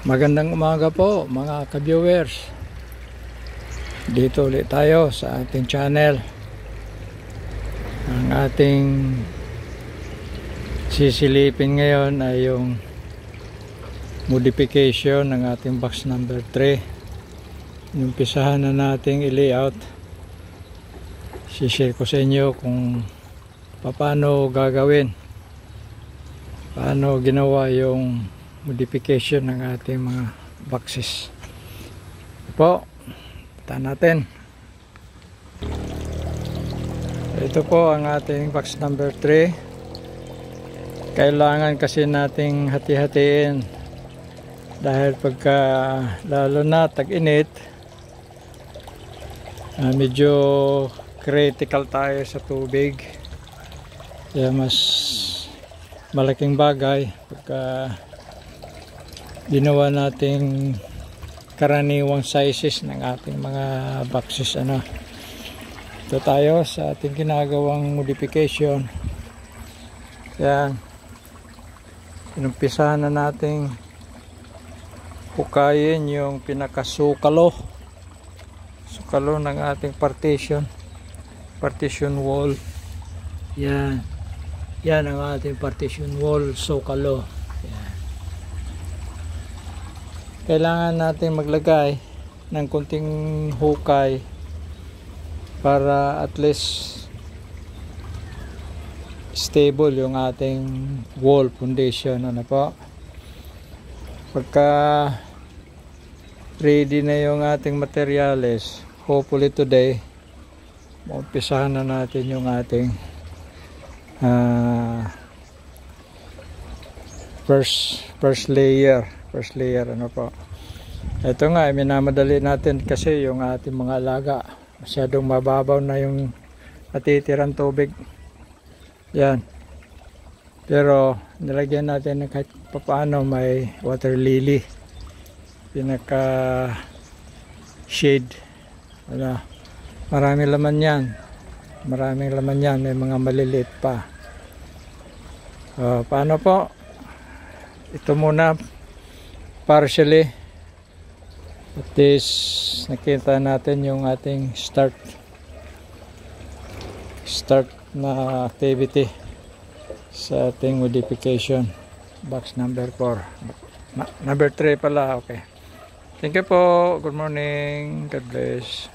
Magandang umaga po mga ka-viewers. Dito ulit tayo sa ating channel. Ang ating sisilipin ngayon ay yung modification ng ating box number 3. Umpisahan na nating i-layout. Share ko sa inyo kung paano gagawin, paano ginawa yung modification ng ating mga boxes. Po, punta natin. Ito po ang ating box number 3. Kailangan kasi nating hati-hatiin dahil pagka lalo na tag-init, medyo critical tayo sa tubig. Kaya mas malaking bagay pagka ginawa nating karaniwang sizes ng ating mga boxes. Ito tayo sa ating ginagawang modification. Yan, inumpisahan na nating hukayin yung pinakasukalo ng ating partition wall. Yan ang ating partition wall, sukalo. Kailangan natin maglagay ng kunting hukay para at least stable yung ating wall foundation. Pagka ready na yung ating materials, hopefully today maumpisahan na natin yung ating first layer. Ito nga, minamadali natin kasi yung ating mga alaga, masyadong mababaw na yung natitirang tubig. Yan, pero nilagyan natin ng kahit papaano may water lily, pinaka shade. Maraming laman yan, may mga maliliit pa. Paano po? Ito muna partially, at least nakita natin yung ating start na activity sa ating modification box number 4. Number 3 pala. Okay, thank you po, good morning, God bless.